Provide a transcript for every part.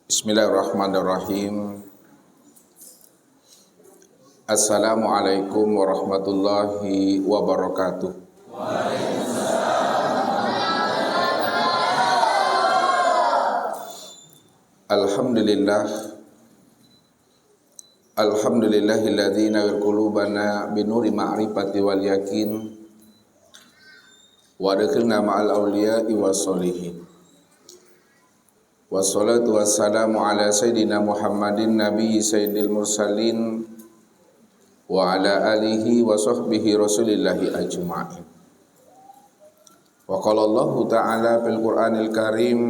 Bismillahirrahmanirrahim. Assalamualaikum warahmatullahi wabarakatuh. Alhamdulillah. Alhamdulillahilladzi nawwir qulubana binuri ma'rifati wal yakin wa adkhilna ma'al awliya'i wassolihin. Wassalatu wassalamu ala sayyidina Muhammadin nabiyyi sayyidil mursalin wa ala alihi wa sahbihi rasulillahi ajma'in. Wa qala Allahu ta'ala fil Qur'anil Karim,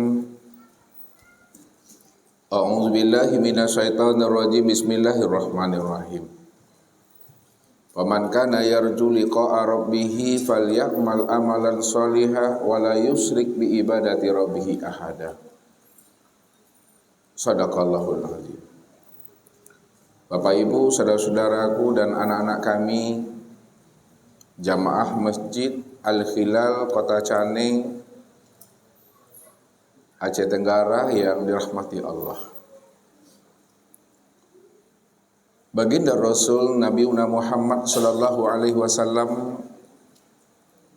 a'udzu billahi minasyaitonir rajim, bismillahirrahmanirrahim. Faman kana yarju liqa'a rabbih falyamal amalan shalihan wa la yusyrik bi ibadati rabbih ahada. Shadaqallahul azim. Bapak Ibu, saudara-saudaraku dan anak-anak kami jamaah Masjid Al-Hilal Kota Caneng, Aceh Tenggara yang dirahmati Allah. Baginda Rasul Nabi Muhammad sallallahu alaihi wasallam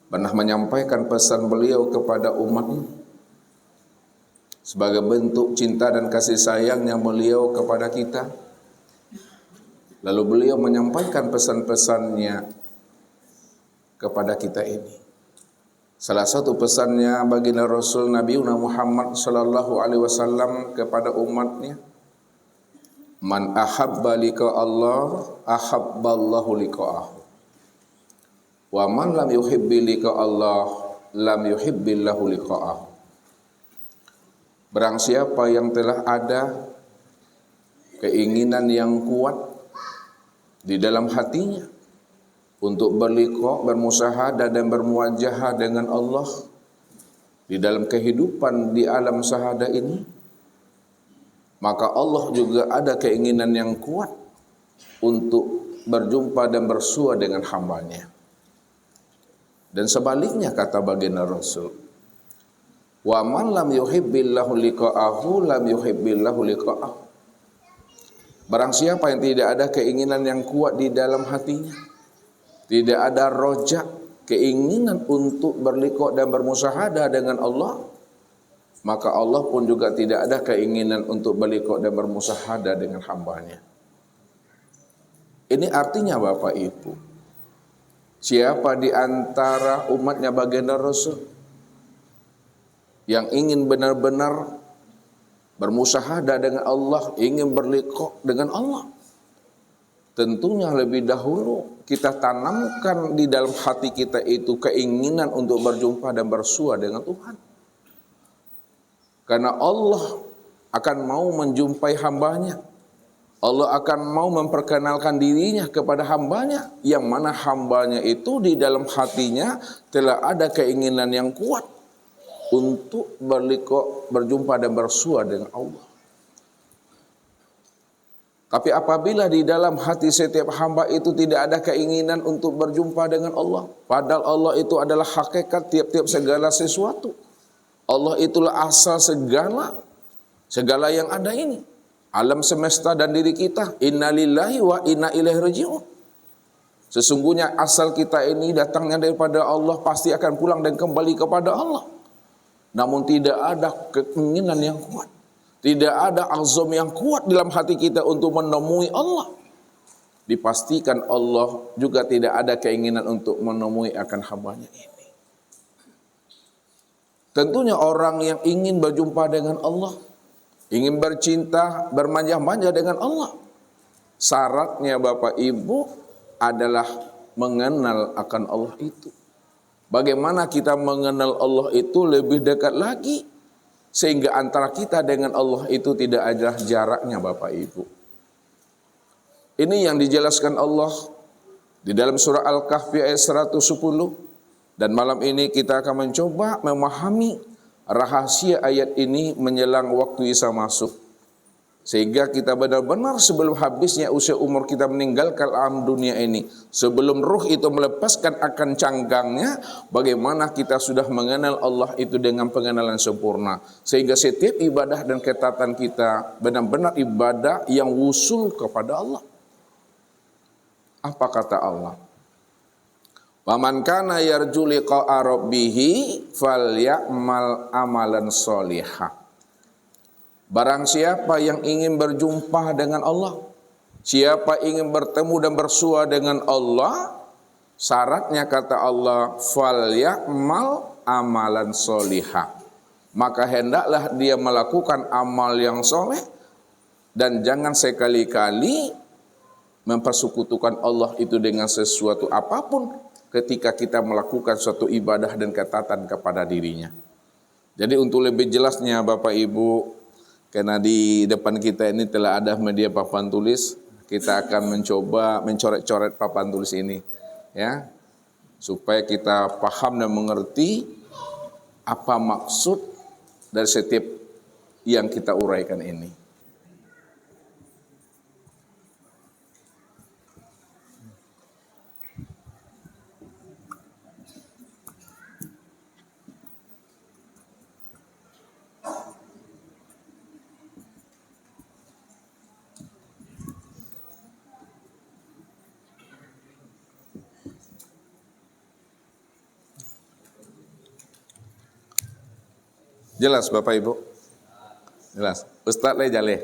pernah menyampaikan pesan beliau kepada umatnya sebagai bentuk cinta dan kasih sayangnya beliau kepada kita. Lalu beliau menyampaikan pesan-pesannya kepada kita ini. Salah satu pesannya baginda Rasul Nabi Muhammad sallallahu alaihi wasallam kepada umatnya, man ahabba liqa Allah ahabballahu liqa'ahu, wa man lam yuhibbi liqa Allah lam yuhibbillahu liqa'ahu. Barang siapa yang telah ada keinginan yang kuat di dalam hatinya untuk berliqa, bermusahadah dan bermuwajahah dengan Allah di dalam kehidupan di alam syahadah ini, maka Allah juga ada keinginan yang kuat untuk berjumpa dan bersua dengan hambanya. Dan sebaliknya kata baginda Rasul, wa man lam yuhibbillahu liqa'ahu lam yuhibbillahu liqa'ahu. Barang siapa yang tidak ada keinginan yang kuat di dalam hatinya, tidak ada rojak, keinginan untuk berliqa dan bermusahadah dengan Allah, maka Allah pun juga tidak ada keinginan untuk berliqa dan bermusahadah dengan hambanya. Ini artinya Bapak Ibu, siapa di antara umatnya baginda Rasul yang ingin benar-benar bermusahadah dengan Allah, ingin berliqa dengan Allah, tentunya lebih dahulu kita tanamkan di dalam hati kita itu keinginan untuk berjumpa dan bersua dengan Tuhan. Karena Allah akan mau menjumpai hambanya. Allah akan mau memperkenalkan dirinya kepada hambanya, yang mana hambanya itu di dalam hatinya telah ada keinginan yang kuat untuk berliqa, berjumpa dan bersua dengan Allah. Tapi apabila di dalam hati setiap hamba itu tidak ada keinginan untuk berjumpa dengan Allah, padahal Allah itu adalah hakikat tiap-tiap segala sesuatu. Allah itulah asal segala yang ada ini. Alam semesta dan diri kita. Inna lillahi wa inna ilaihi raji'un. Sesungguhnya asal kita ini datangnya daripada Allah, pasti akan pulang dan kembali kepada Allah. Namun tidak ada keinginan yang kuat, tidak ada azam yang kuat dalam hati kita untuk menemui Allah. Dipastikan Allah juga tidak ada keinginan untuk menemui akan hambanya ini. Tentunya orang yang ingin berjumpa dengan Allah, ingin bercinta, bermanja-manja dengan Allah, syaratnya Bapak Ibu adalah mengenal akan Allah itu. Bagaimana kita mengenal Allah itu lebih dekat lagi, sehingga antara kita dengan Allah itu tidak ada jaraknya Bapak Ibu. Ini yang dijelaskan Allah di dalam surah Al-Kahfi ayat 110. Dan malam ini kita akan mencoba memahami rahasia ayat ini menjelang waktu Isa masuk. Sehingga kita benar-benar sebelum habisnya usia umur kita meninggalkan alam dunia ini, sebelum ruh itu melepaskan akan canggangnya, bagaimana kita sudah mengenal Allah itu dengan pengenalan sempurna. Sehingga setiap ibadah dan ketaatan kita benar-benar ibadah yang wusul kepada Allah. Apa kata Allah? Waman kana yarju liqa'a rabbih falyamal amalan sholihah. Barang siapa yang ingin berjumpa dengan Allah, siapa ingin bertemu dan bersua dengan Allah, syaratnya kata Allah, falyamal amalan sholihah. Maka hendaklah dia melakukan amal yang soleh dan jangan sekali-kali mempersekutukan Allah itu dengan sesuatu apapun ketika kita melakukan suatu ibadah dan ketaatan kepada dirinya. Jadi untuk lebih jelasnya Bapak Ibu, karena di depan kita ini telah ada media papan tulis, kita akan mencoba mencoret-coret papan tulis ini, ya, supaya kita paham dan mengerti apa maksud dari setiap yang kita uraikan ini. Jelas Bapak Ibu? Jelas. Ustaz le jale.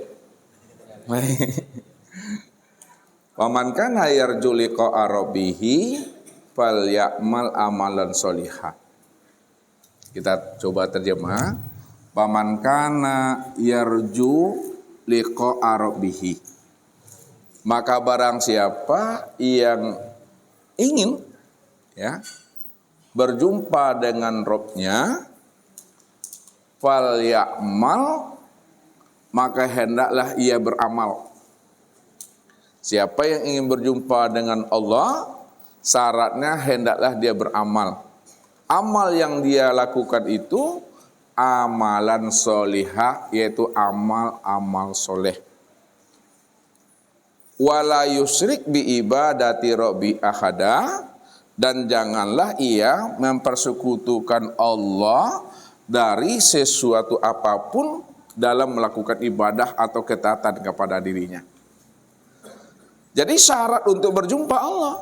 Waman kana yarju liqa'a rabbih falyamal amalan sholihah. Kita coba terjemah. Waman kana yarju liqa'a rabbih. Maka barang siapa yang ingin, ya, berjumpa dengan Rabb-nya, fal ya'mal, maka hendaklah ia beramal. Siapa yang ingin berjumpa dengan Allah, syaratnya hendaklah dia beramal. Amal yang dia lakukan itu amalan solihah, yaitu amal soleh. Wala yusrik bi ibadati rabbi ahada, dan janganlah ia mempersekutukan Allah dari sesuatu apapun dalam melakukan ibadah atau ketaatan kepada dirinya. Jadi syarat untuk berjumpa Allah,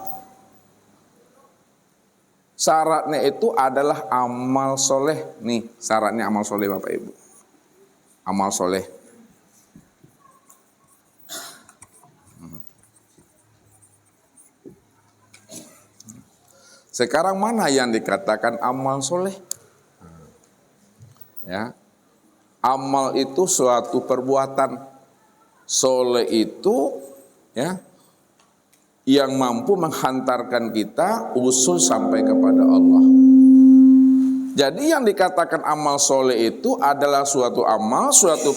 syaratnya itu adalah amal soleh. Nih syaratnya amal soleh Bapak Ibu. Amal soleh. Sekarang mana yang dikatakan amal soleh? Ya, amal itu suatu perbuatan, soleh itu, ya, yang mampu menghantarkan kita usul sampai kepada Allah. Jadi yang dikatakan amal soleh itu adalah suatu amal, suatu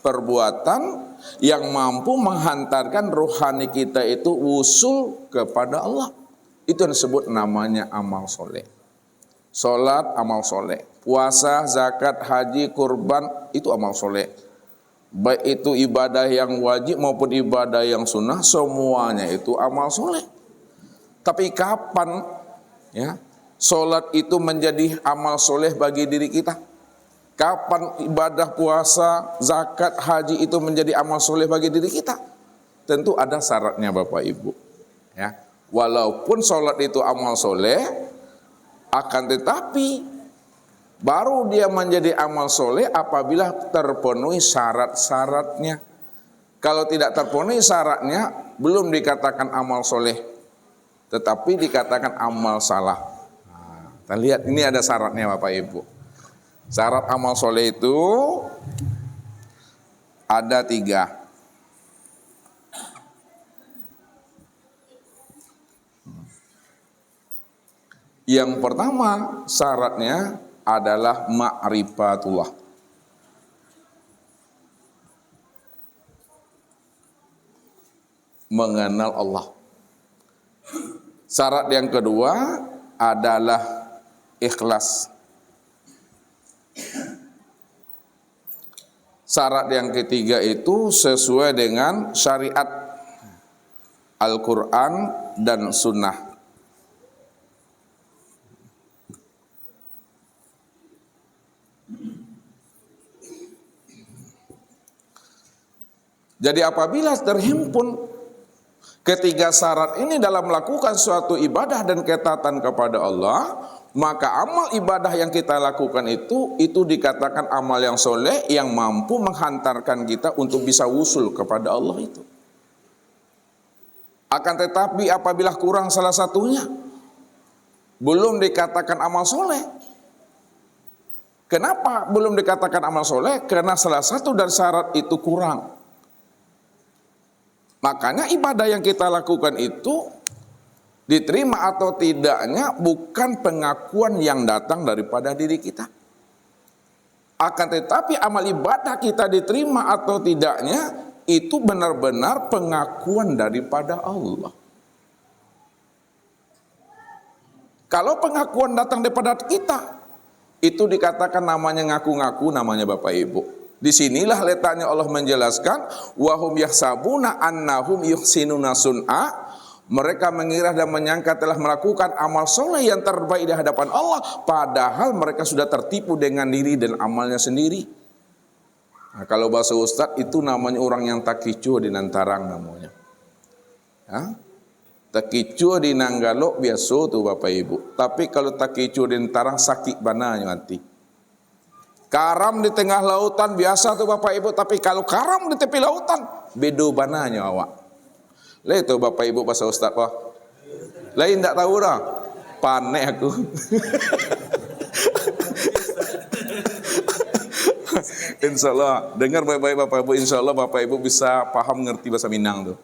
perbuatan yang mampu menghantarkan rohani kita itu usul kepada Allah. Itu yang disebut namanya amal soleh. Salat amal soleh, puasa, zakat, haji, kurban itu amal soleh. Baik itu ibadah yang wajib maupun ibadah yang sunnah, semuanya itu amal soleh. Tapi kapan, ya, salat itu menjadi amal soleh bagi diri kita? Kapan ibadah puasa, zakat, haji itu menjadi amal soleh bagi diri kita? Tentu ada syaratnya Bapak Ibu. Ya, walaupun salat itu amal soleh, akan tetapi baru dia menjadi amal soleh apabila terpenuhi syarat-syaratnya. Kalau tidak terpenuhi syaratnya, belum dikatakan amal soleh, tetapi dikatakan amal salah. Nah, kita lihat ini ada syaratnya Bapak Ibu. Syarat amal soleh itu ada 3. Yang pertama syaratnya adalah ma'rifatullah. Mengenal Allah. Syarat yang kedua adalah ikhlas. Syarat yang ketiga itu sesuai dengan syariat Al-Quran dan Sunnah. Jadi apabila terhimpun ketiga syarat ini dalam melakukan suatu ibadah dan ketaatan kepada Allah, maka amal ibadah yang kita lakukan itu dikatakan amal yang soleh, yang mampu menghantarkan kita untuk bisa wusul kepada Allah itu. Akan tetapi apabila kurang salah satunya, belum dikatakan amal soleh. Kenapa belum dikatakan amal soleh? Karena salah satu dari syarat itu kurang. Makanya ibadah yang kita lakukan itu diterima atau tidaknya bukan pengakuan yang datang daripada diri kita. Akan tetapi amal ibadah kita diterima atau tidaknya itu benar-benar pengakuan daripada Allah. Kalau pengakuan datang daripada kita, itu dikatakan namanya ngaku-ngaku, namanya Bapak Ibu. Disinilah letaknya Allah menjelaskan, wahum yahsabuna annahum yuhsinuna sun'a. Mereka mengira dan menyangka telah melakukan amal soleh yang terbaik di hadapan Allah, padahal mereka sudah tertipu dengan diri dan amalnya sendiri. Nah, kalau bahasa Ustadz itu namanya orang yang takicu di nantarang namanya. Takicu di nanggalo biasa tuh Bapak Ibu. Tapi kalau takicu di nantarang sakit bananya nanti. Karam di tengah lautan biasa tuh Bapak Ibu, tapi kalau karam di tepi lautan, bedo bananya awak. Lah itu Bapak Ibu bahasa Ustaz wah. Lain tak tahu dah. Panik aku. Insyaallah, dengar baik-baik Bapak Ibu, insyaallah Bapak Ibu bisa paham ngerti bahasa Minang tuh.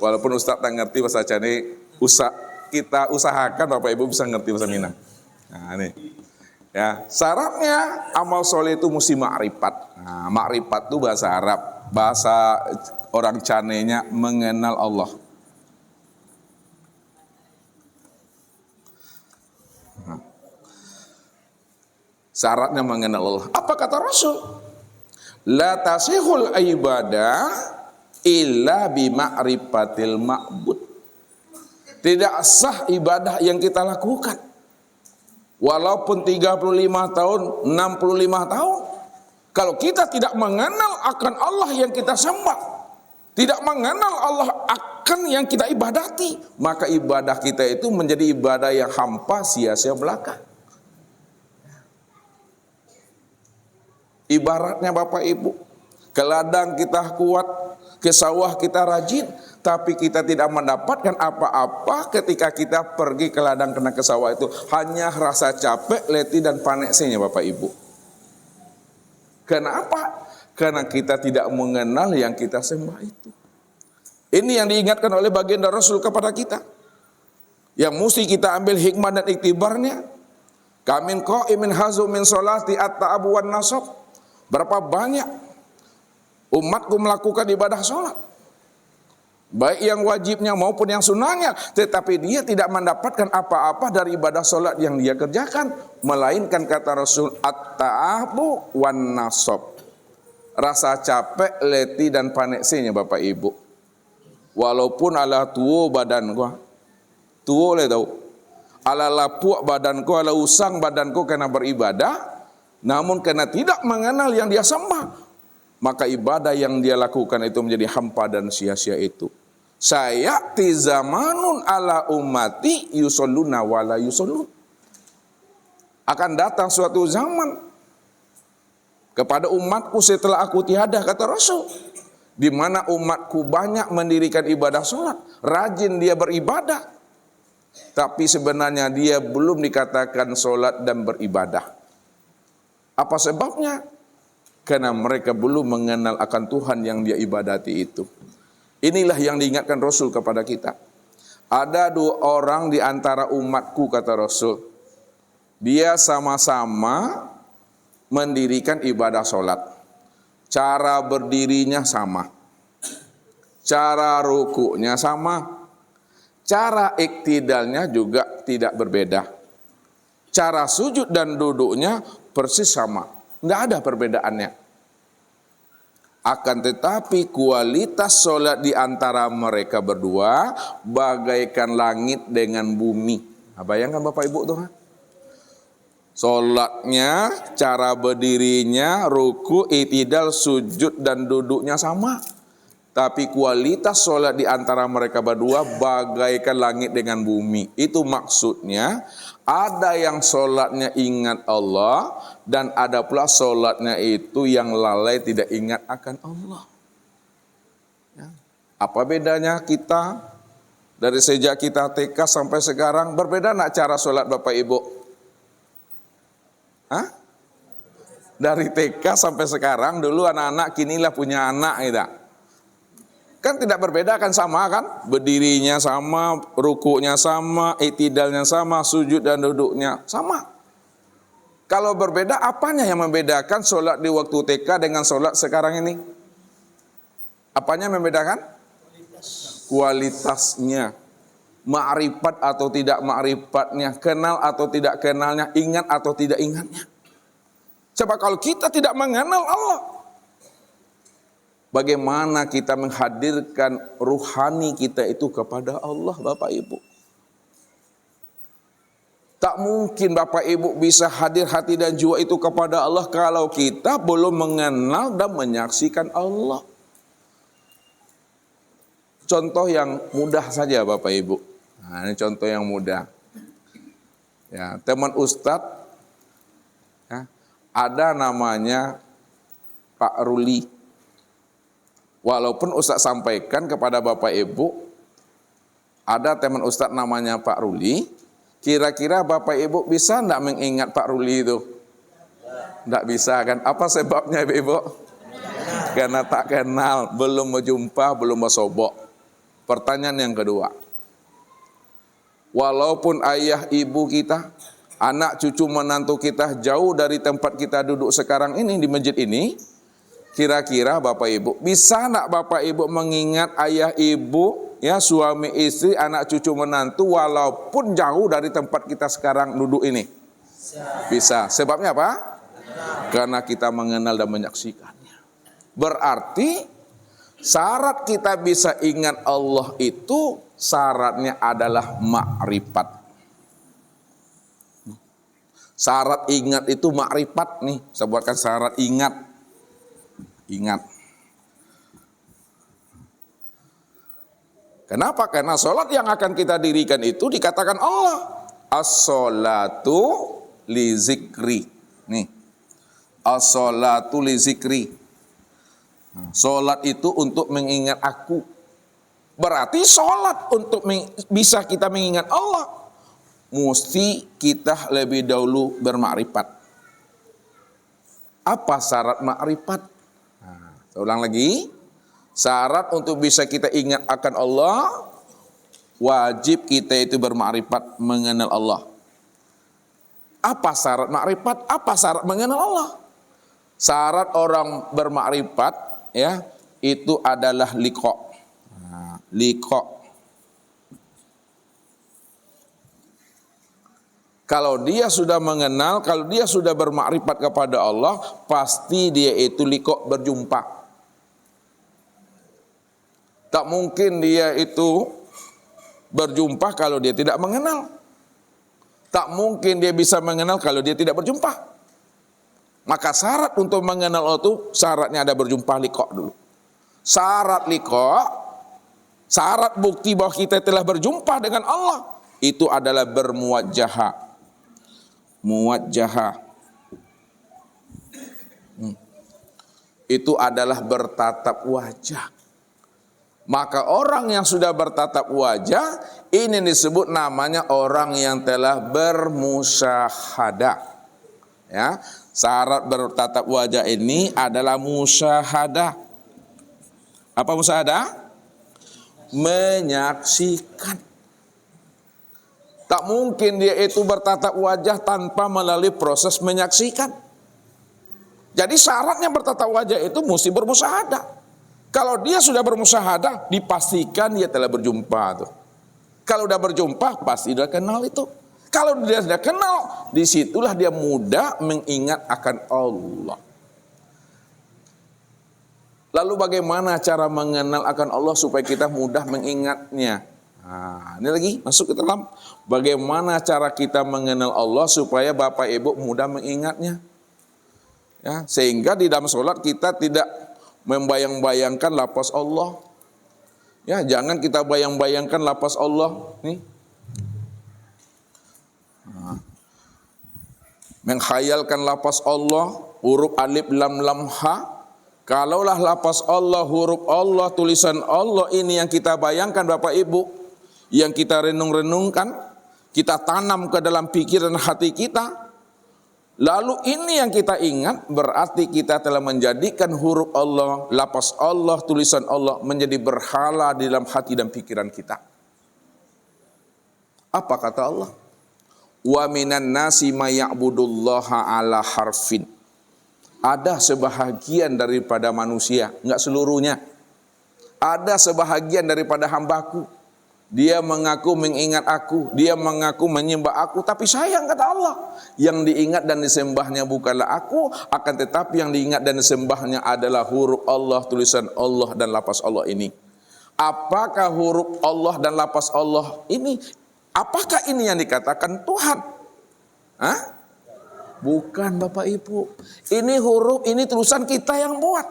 Walaupun Ustaz tak ngerti bahasa Aceh, kita usahakan Bapak Ibu bisa ngerti bahasa Minang. Nah, ini. Ya, syaratnya amal soleh itu mesti makrifat. Nah, makrifat itu bahasa Arab, bahasa orang Canenya mengenal Allah. Syaratnya mengenal Allah. Apa kata Rasul? La tasihul ibadah illa bi ma'rifatil ma'bud. Tidak sah ibadah yang kita lakukan. Walaupun 35 tahun, 65 tahun, kalau kita tidak mengenal akan Allah yang kita sembah, tidak mengenal Allah akan yang kita ibadati, maka ibadah kita itu menjadi ibadah yang hampa, sia-sia belaka. Ibaratnya Bapak Ibu, ke ladang kita kuat, ke sawah kita rajin, tapi kita tidak mendapatkan apa-apa ketika kita pergi ke ladang kena ke sawah itu. Hanya rasa capek, letih dan panesnya Bapak Ibu. Kenapa? Karena kita tidak mengenal yang kita sembah itu. Ini yang diingatkan oleh baginda Rasul kepada kita. Yang mesti kita ambil hikmah dan iktibarnya. Kamin qa'imin hazu min sholati at-ta'abu wan nasab. Berapa banyak umatku melakukan ibadah sholat, baik yang wajibnya maupun yang sunnahnya, tetapi dia tidak mendapatkan apa-apa dari ibadah sholat yang dia kerjakan, melainkan kata Rasul at-ta'abu wan nasab, rasa capek, letih dan paneksinya Bapak Ibu. Walaupun ala tuo badan gua, tuo le tahu, ala lapuk badan gua, ala usang badan gua karena beribadah, namun karena tidak mengenal yang dia sembah, maka ibadah yang dia lakukan itu menjadi hampa dan sia-sia itu. Sayati zamanun ala ummati yusalluna wala yusallun. Akan datang suatu zaman kepada umatku setelah aku tiada, kata Rasul, di mana umatku banyak mendirikan ibadah sholat, rajin dia beribadah, tapi sebenarnya dia belum dikatakan sholat dan beribadah. Apa sebabnya? Karena mereka belum mengenal akan Tuhan yang dia ibadati itu. Inilah yang diingatkan Rasul kepada kita. Ada dua orang di antara umatku, kata Rasul. Dia sama-sama mendirikan ibadah sholat. Cara berdirinya sama. Cara rukuknya sama. Cara iktidalnya juga tidak berbeda. Cara sujud dan duduknya persis sama. Enggak ada perbedaannya. Akan tetapi kualitas solat di antara mereka berdua bagaikan langit dengan bumi. Nah, bayangkan Bapak Ibu tuh. Solatnya, cara berdirinya, ruku, i'tidal, sujud dan duduknya sama. Tapi kualitas solat di antara mereka berdua bagaikan langit dengan bumi. Itu maksudnya ada yang solatnya ingat Allah dan ada pula solatnya itu yang lalai tidak ingat akan Allah. Ya. Apa bedanya kita dari sejak kita TK sampai sekarang? Berbeda nak cara solat Bapak Ibu? Hah? Dari TK sampai sekarang, dulu anak-anak kinilah punya anak gitu. Kan tidak berbeda, kan sama kan? Berdirinya sama, rukuknya sama, i'tidalnya sama, sujud dan duduknya sama. Kalau berbeda, apanya yang membedakan solat di waktu TK dengan solat sekarang ini? Apanya yang membedakan? Kualitasnya. Ma'rifat atau tidak ma'rifatnya, kenal atau tidak kenalnya, ingat atau tidak ingatnya. Coba kalau kita tidak mengenal Allah, bagaimana kita menghadirkan ruhani kita itu kepada Allah, Bapak Ibu? Tak mungkin Bapak Ibu bisa hadir hati dan jiwa itu kepada Allah kalau kita belum mengenal dan menyaksikan Allah. Contoh yang mudah saja Bapak Ibu. Nah, ini contoh yang mudah. Ya, teman Ustadz, ya, ada namanya Pak Ruli. Walaupun Ustadz sampaikan kepada Bapak Ibu, ada teman Ustadz namanya Pak Ruli, kira-kira Bapak Ibu bisa enggak mengingat Pak Ruli itu? Enggak bisa kan? Apa sebabnya Ibu? Karena tak kenal, belum berjumpa, belum bersobok. Pertanyaan yang kedua, walaupun ayah ibu kita, anak cucu menantu kita jauh dari tempat kita duduk sekarang ini di masjid ini, kira-kira Bapak Ibu, bisa enggak Bapak Ibu mengingat ayah ibu, ya suami istri, anak cucu menantu walaupun jauh dari tempat kita sekarang duduk ini? Bisa. Sebabnya apa? Karena kita mengenal dan menyaksikannya. Berarti syarat kita bisa ingat Allah itu syaratnya adalah makrifat. Syarat ingat itu makrifat nih. Saya buatkan syarat ingat. Ingat. Kenapa? Karena sholat yang akan kita dirikan itu dikatakan Allah. As-sholatu li zikri. Nih. As-sholatu li zikri. Sholat itu untuk mengingat aku. Berarti sholat untuk bisa kita mengingat Allah, mesti kita lebih dahulu bermakrifat. Apa syarat makrifat? Nah, saya ulang lagi. Syarat untuk bisa kita ingat akan Allah, wajib kita itu bermakrifat mengenal Allah. Apa syarat makrifat? Apa syarat mengenal Allah? Syarat orang bermakrifat, ya, itu adalah liqa. Nah, liqa. Kalau dia sudah mengenal, kalau dia sudah bermakrifat kepada Allah, pasti dia itu liqa, berjumpa. Tak mungkin dia itu berjumpa kalau dia tidak mengenal. Tak mungkin dia bisa mengenal kalau dia tidak berjumpa. Maka syarat untuk mengenal Allah itu syaratnya ada berjumpa, liqa dulu. Syarat liqa, syarat bukti bahwa kita telah berjumpa dengan Allah, itu adalah bermuwajjahah. Muwajjahah. Itu adalah bertatap wajah. Maka orang yang sudah bertatap wajah, ini disebut namanya orang yang telah bermusyahadah. Ya, syarat bertatap wajah ini adalah musyahadah. Apa musyahadah? Menyaksikan. Tak mungkin dia itu bertatap wajah tanpa melalui proses menyaksikan. Jadi syaratnya bertatap wajah itu mesti bermusyahadah. Kalau dia sudah bermusyahadah, dipastikan dia telah berjumpa tuh. Kalau sudah berjumpa, pasti dia kenal itu. Kalau dia sudah kenal, disitulah dia mudah mengingat akan Allah. Lalu bagaimana cara mengenal akan Allah supaya kita mudah mengingatnya? Nah, ini lagi masuk ke dalam bagaimana cara kita mengenal Allah supaya Bapak Ibu mudah mengingatnya. Ya, sehingga di dalam sholat kita tidak membayang-bayangkan lafaz Allah. Ya, jangan kita bayang-bayangkan lafaz Allah nih. Nah, menghayalkan lafaz Allah, huruf alif lam lam ha. Kalaulah lafaz Allah, huruf Allah, tulisan Allah ini yang kita bayangkan Bapak Ibu, yang kita renung-renungkan, kita tanam ke dalam pikiran hati kita, lalu ini yang kita ingat, berarti kita telah menjadikan huruf Allah, lafaz Allah, tulisan Allah menjadi berhala di dalam hati dan pikiran kita. Apa kata Allah? Wa minan nasi may ya'budullaha ala harfin. Ada sebahagian daripada manusia, enggak seluruhnya. Ada sebahagian daripada hambaku. Dia mengaku mengingat aku, dia mengaku menyembah aku, tapi sayang kata Allah, yang diingat dan disembahnya bukanlah aku, akan tetapi yang diingat dan disembahnya adalah huruf Allah, tulisan Allah dan lafaz Allah ini. Apakah huruf Allah dan lafaz Allah ini? Apakah ini yang dikatakan Tuhan? Hah? Bukan Bapak Ibu. Ini huruf, ini tulisan kita yang buat.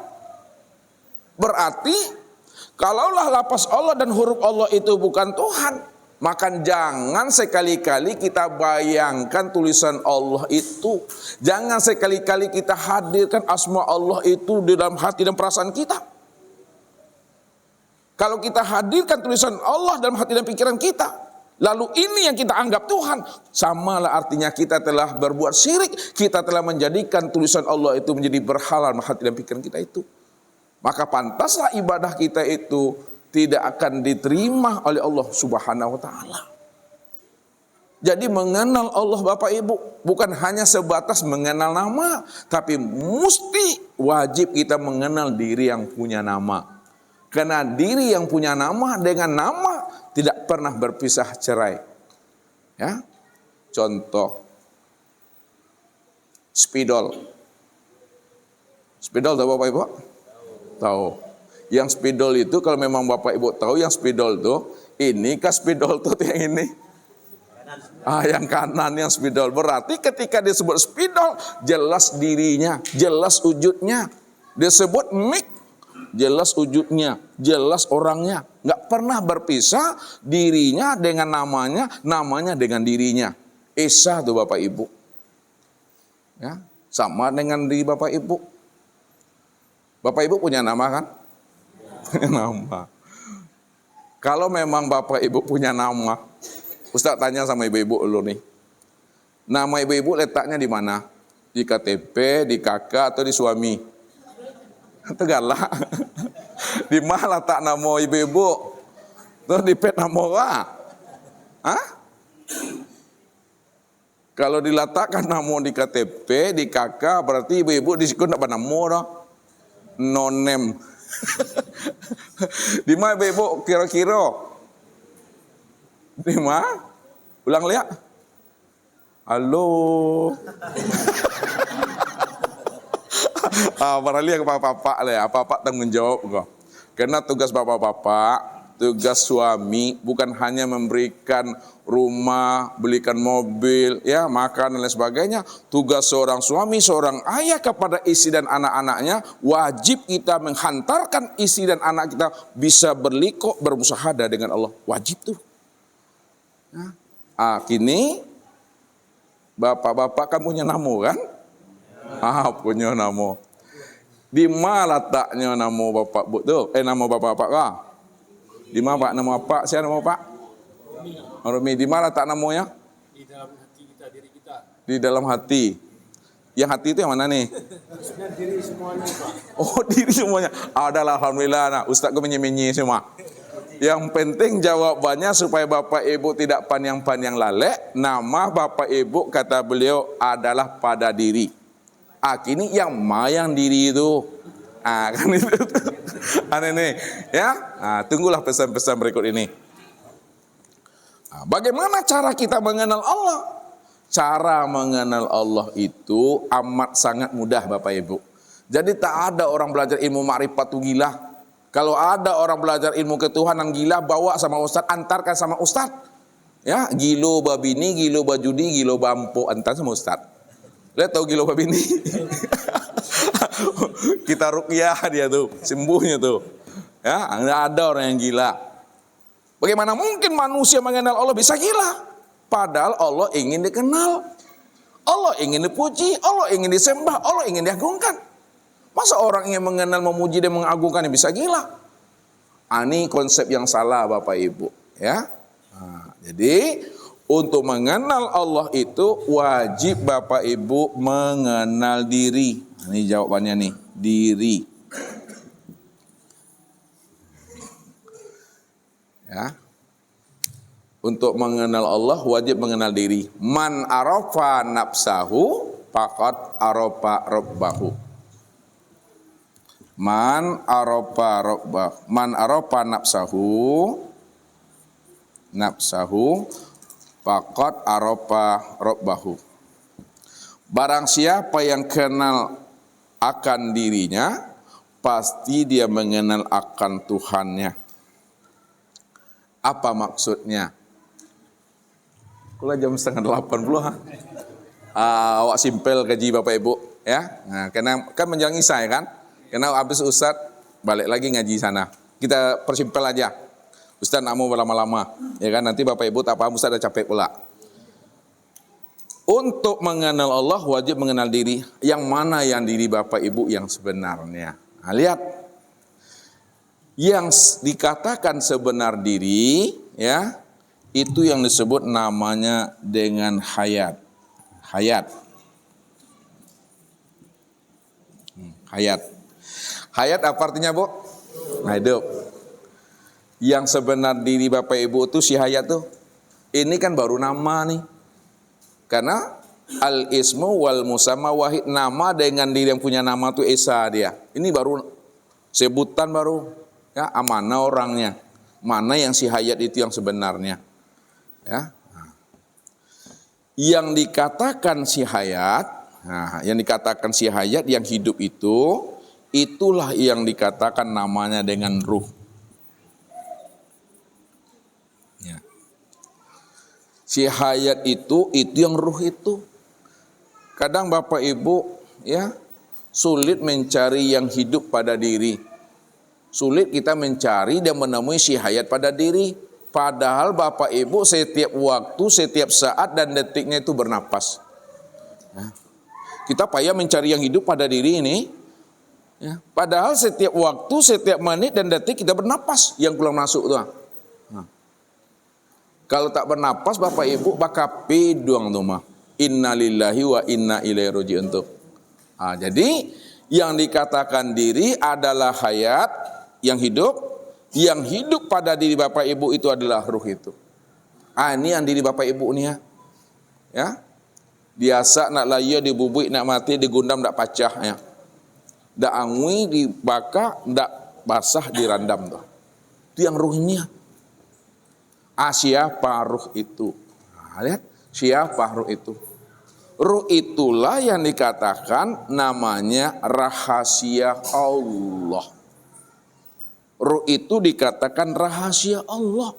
Berarti kalaulah lafaz Allah dan huruf Allah itu bukan Tuhan, maka jangan sekali-kali kita bayangkan tulisan Allah itu. Jangan sekali-kali kita hadirkan asma Allah itu di dalam hati dan perasaan kita. Kalau kita hadirkan tulisan Allah dalam hati dan pikiran kita, lalu ini yang kita anggap Tuhan, samalah artinya kita telah berbuat syirik, kita telah menjadikan tulisan Allah itu menjadi berhala dalam hati dan pikiran kita itu. Maka pantaslah ibadah kita itu tidak akan diterima oleh Allah Subhanahu wa taala. Jadi mengenal Allah Bapak Ibu bukan hanya sebatas mengenal nama, tapi mesti wajib kita mengenal diri yang punya nama. Karena diri yang punya nama dengan nama tidak pernah berpisah cerai. Ya. Contoh spidol. Spidol tahu Bapak Ibu? Tahu. Yang spidol itu kalau memang Bapak Ibu tahu yang spidol itu, ini kah spidol tuh yang ini? Yang kanan yang spidol. Berarti ketika disebut spidol, jelas dirinya, jelas wujudnya. Disebut mik, jelas wujudnya, jelas orangnya. Nggak pernah berpisah dirinya dengan namanya, namanya dengan dirinya. Esa tuh Bapak Ibu. Ya, sama dengan di Bapak Ibu. Bapak Ibu punya nama kan? Nama. Kalau memang Bapak Ibu punya nama, Ustaz tanya sama ibu-ibu dulu nih. Nama ibu-ibu letaknya di mana? Di KTP, di kakak atau di suami? Tegalak. Di mana letak nama ibu-ibu? Terus di pet nama orang? Hah? Kalau diletakkan nama di KTP, di kakak, berarti ibu-ibu di situ enggak nama dah. No name. Di mana ibu kira-kira? Di mana? Ulang lihat. Halo. Barangkali bapak-bapak lah ya, bapak tanggung jawab kok. Karena tugas bapak-bapak, tugas suami bukan hanya memberikan rumah, belikan mobil, ya, makan dan lain sebagainya. Tugas seorang suami, seorang ayah kepada istri dan anak-anaknya, wajib kita menghantarkan istri dan anak kita bisa berlikok, bermusyahadah dengan Allah. Wajib tuh. Kini bapak-bapak kan punya nama kan? Punya nama. Di mana letaknya nama bapak bu tuh? Nama bapak-bapak kah? Di mana Pak nama Pak? Siapa nama Pak? Romi. Di mana letak namanya? Di dalam hati kita, diri kita. Di dalam hati. Yang hati itu yang mana nih? Diri semuanya Pak. Oh, diri semuanya. Adalah alhamdulillah. Nah, Ustaz gue menye-menye semua. Yang penting jawabannya supaya Bapak Ibu tidak panjang-panjang lalek. Nama Bapak Ibu kata beliau adalah pada diri. Kini yang mayang diri itu. Kan itu. Ini ya. Tunggulah pesan-pesan berikut ini. Bagaimana cara kita mengenal Allah? Cara mengenal Allah itu amat sangat mudah Bapak Ibu. Jadi tak ada orang belajar ilmu ma'rifat itu gila. Kalau ada orang belajar ilmu ketuhanan gila, bawa sama ustaz, antarkan sama ustaz. Ya, gilo babini, gilo bajudi, gilo bampo, antar sama ustaz. Lihat tahu gilo babini? Kita ruqyah dia tuh, sembuhnya tuh. Ya, enggak ada orang yang gila. Bagaimana mungkin manusia mengenal Allah bisa gila? Padahal Allah ingin dikenal. Allah ingin dipuji, Allah ingin disembah, Allah ingin diagungkan. Masa orang ingin mengenal, memuji dan mengagungkan yang bisa gila? Ini konsep yang salah Bapak Ibu, ya. Jadi untuk mengenal Allah itu wajib Bapak Ibu mengenal diri. Ini jawabannya nih, diri. Ya. Untuk mengenal Allah wajib mengenal diri. Man arafa nafsahu faqad arafa rabbahu. Man arafa nafsahu faqad arafa rabbahu. Barang siapa yang kenal akan dirinya, pasti dia mengenal akan Tuhannya. Apa maksudnya? Kalau jam 7:30 puluh, awak simpel gaji Bapak Ibu, ya. Nah, karena kan menjelang isya ya kan? Karena habis Ustaz balik lagi ngaji sana. Kita persimpel aja. Ustaz nak mau berlama-lama, ya kan? Nanti Bapak Ibu tak paham, Ustaz udah capek pula. Untuk mengenal Allah wajib mengenal diri. Yang mana yang diri Bapak Ibu yang sebenarnya? Nah, lihat. Yang dikatakan sebenar diri, ya, itu yang disebut namanya dengan hayat. Hayat. Hayat. Hayat apa artinya, Bu? Nah, hidup. Yang sebenar diri Bapak Ibu itu si hayat tuh. Ini kan baru nama nih. Karena al-ismu wal musamma wahid, nama dengan diri yang punya nama tuh esa dia. Ini baru sebutan baru. Ya, mana orangnya? Mana yang si hayat itu yang sebenarnya? Ya. Yang dikatakan si hayat, yang dikatakan si hayat yang hidup itu, itulah yang dikatakan namanya dengan ruh. Ya. Si hayat itu yang ruh itu. Kadang Bapak Ibu, ya, sulit mencari yang hidup pada diri. Sulit kita mencari dan menemui si hayat pada diri. Padahal Bapak Ibu setiap waktu, setiap saat dan detiknya itu bernapas. Ya. Kita payah mencari yang hidup pada diri ini. Ya. Padahal setiap waktu, setiap menit dan detik kita bernapas. Yang keluar masuk tuh. Nah. Kalau tak bernapas Bapak Ibu bakal peduang tuh mah. Inna lillahi wa inna ilaihi raji'un tuh. Jadi yang dikatakan diri adalah hayat yang hidup pada diri Bapak Ibu itu adalah ruh itu. Ini yang diri Bapak Ibu nih ya. Ya. Biasa nak layar dibubuik, nak mati digundam, nak pacah ya. Dak angui dibakar, dak basah dirandam tuh. Itu yang ruhnya. Siapa ruh itu? Lihat, siapa ruh itu? Ruh itulah yang dikatakan namanya rahasia Allah. Ruh itu dikatakan rahasia Allah.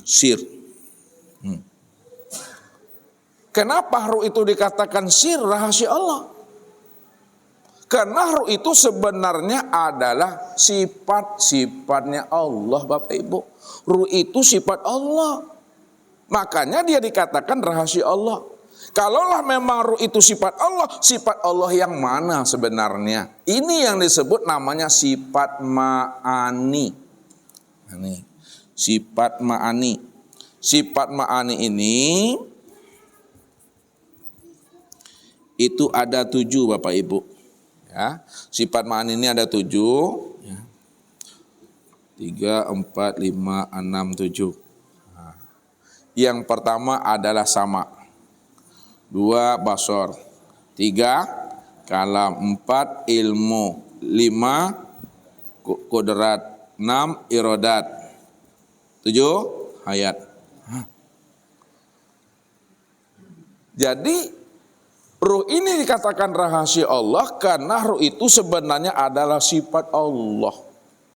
Sir. Kenapa ruh itu dikatakan sir, rahasia Allah? Karena ruh itu sebenarnya adalah sifat-sifatnya Allah, Bapak Ibu. Ruh itu sifat Allah. Makanya dia dikatakan rahasia Allah. Kalaulah memang ruh itu sifat Allah yang mana sebenarnya? Ini yang disebut namanya sifat ma'ani. Ini sifat ma'ani. Sifat ma'ani ini itu ada 7 Bapak Ibu. Ya, sifat ma'ani ini ada 7. Ya. 3, 4, 5, 6, 7. Yang pertama adalah sama. 2 basor, 3 kalam, 4 ilmu, 5 kodrat, 6 irodat, 7 hayat. Jadi ruh ini dikatakan rahasia Allah karena ruh itu sebenarnya adalah sifat Allah.